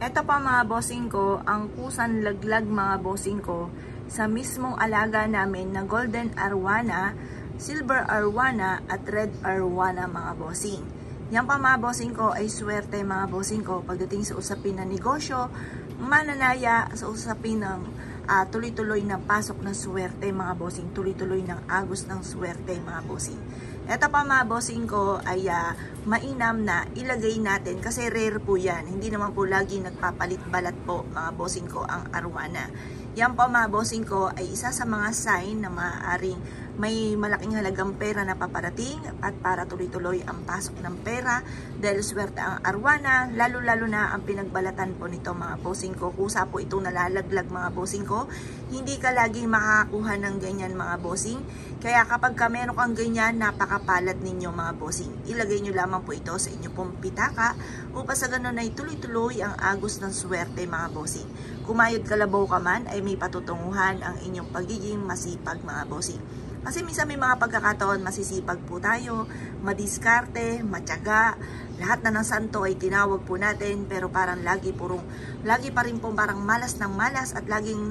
Eto pa mga bossing ko, ang kusan laglag mga bossing ko sa mismong alaga namin na golden arwana, silver arwana at red arwana mga bossing. Yan pa mga bossing ko ay swerte mga bossing ko pagdating sa usapin ng negosyo, mananaya sa usapin ng tuloy-tuloy na pasok ng swerte mga bossing, tuloy-tuloy ng agos ng swerte mga bossing. Ito pa mga bossing ko ay mainam na ilagay natin kasi rare po yan. Hindi naman po lagi nagpapalit balat po mga bossing ko ang arwana. Yan po mga bossing ko ay isa sa mga sign na maaaring may malaking halagang pera na paparating at para tuloy-tuloy ang pasok ng pera dahil swerte ang arwana, lalo-lalo na ang pinagbalatan po nito mga bossing ko. Kusa po ito nalalaglag mga bossing ko. Hindi ka lagi makakakuha ng ganyan mga bossing. Kaya kapag meron kang ganyan, napakapalad ninyo mga bossing. Ilagay nyo lamang po ito sa inyo pong pitaka upang sa ganun ay tuloy-tuloy ang agos ng swerte mga bossing. Kumayod kalabaw ka man ay may patutunguhan ang inyong pagiging masipag mga bossing. Kasi minsan may mga pagkakataon masisipag po tayo, madiskarte, matyaga, lahat na ng santo ay tinawag po natin pero parang lagi pa rin po parang malas ng malas at laging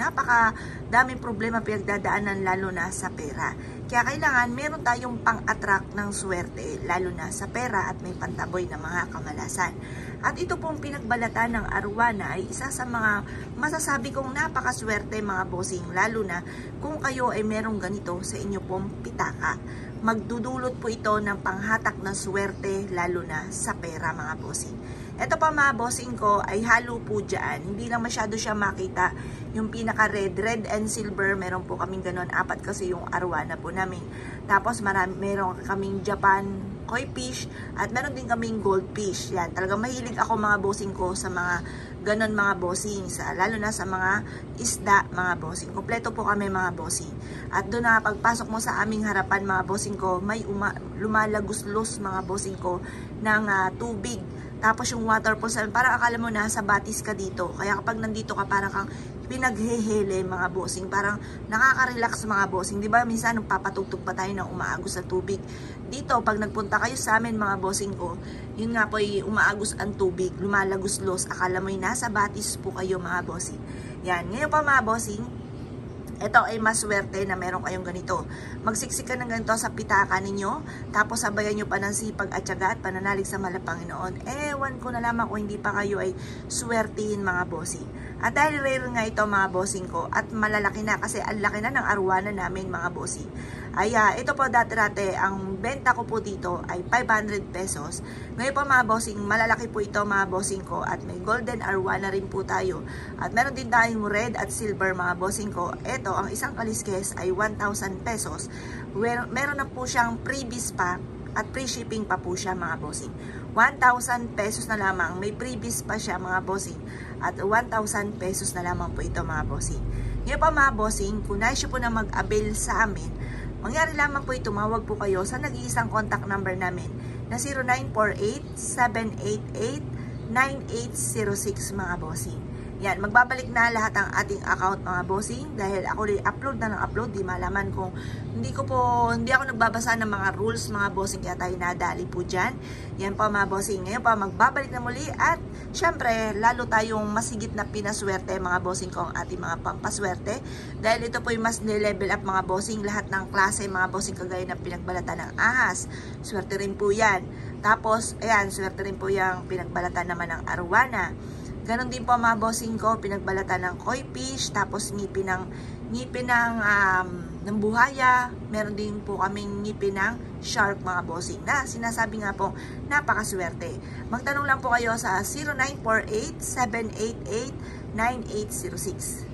daming problema pinagdadaanan lalo na sa pera. Kaya kailangan meron tayong pang-attract ng swerte lalo na sa pera at may pantaboy na mga kamalasan. At ito pong pinagbalatan ng arwana ay isa sa mga masasabi kong napakaswerte mga bossing lalo na kung kayo ay merong ganito sa inyo pong pitaka. Magdudulot po ito ng panghatak ng swerte lalo na sa pera mga bossing. Ito pa mga bossing ko ay halo po dyan. Hindi lang masyado siya makita yung pinaka red and silver. Meron po kaming ganun, 4 kasi yung arwana po namin. Tapos meron kaming Japan koi fish at meron din kaming goldfish. Yan, talagang mahilig ako mga bossing ko sa mga ganon mga bossing, lalo na sa mga isda mga bossing. Kompleto po kami mga bossing. At doon na pagpasok mo sa aming harapan mga bossing ko, may lumalaguslos mga bossing ko ng tubig. Tapos yung waterfall sa parang akala mo nasa batis ka dito. Kaya kapag nandito ka parang kang pinaghehele mga bossing. Parang nakaka-relax mga bossing. Diba minsan papatugtog pa tayo ng umaagos sa tubig. Dito pag nagpunta kayo sa amin mga bossing ko, yun nga po ay umaagos ang tubig, lumalaguslos. Akala mo'y nasa batis po kayo mga bossing. Yan. Ngayon pa mga bossing, ito ay maswerte na meron kayong ganito. Magsiksik ka ng ganito sa pitaka ninyo, tapos sabayan nyo pa ng sipag at tiyaga at pananalig sa Panginoon. Ewan ko na lamang kung hindi pa kayo ay swertihin mga bossing. At dahil rare nga ito mga bossing ko, at malalaki na kasi ang laki na ng arwana namin mga bossing. Ay ito po dati-dati, ang benta ko po dito ay 500 pesos. Ngayon po mga bossing, malalaki po ito mga bossing ko at may golden arwana rin po tayo. At meron din tayong red at silver mga bossing ko. Ito, ang isang kaliskes ay 1,000 pesos. Meron na po siyang freebies pa at free shipping pa po siya mga bossing. 1,000 pesos na lamang, may freebies pa siya mga bossing. At 1,000 pesos na lamang po ito mga bossing. Ngayon pa mga bossing, kung nais po na mag-avail sa amin, mangyari lamang po tumawag po kayo sa nag-iisang contact number namin na 0948-788-9806 mga bossing. Yan, magbabalik na lahat ang ating account mga bossing dahil ako rin upload na ng upload, di malaman kung hindi ako nagbabasa ng mga rules mga bossing kaya tayo nadali po dyan. Yan po mga bossing. Ngayon pa magbabalik na muli at syempre lalo tayong masigit na pinaswerte mga bossing ko ang ating mga pampaswerte dahil ito po yung mas nilevel up mga bossing, lahat ng klase mga bossing kagaya ng pinagbalatan ng ahas. Swerte rin po yan. Tapos ayan, swerte rin po yung pinagbalatan naman ng arwana. Ganon din po mga bossing ko, pinagbalatan ng koi fish, tapos ngipin ng buhaya, meron din po kaming ngipin ng shark mga bossing na sinasabi nga po napakaswerte. Magtanong lang po kayo sa 0948-788-9806.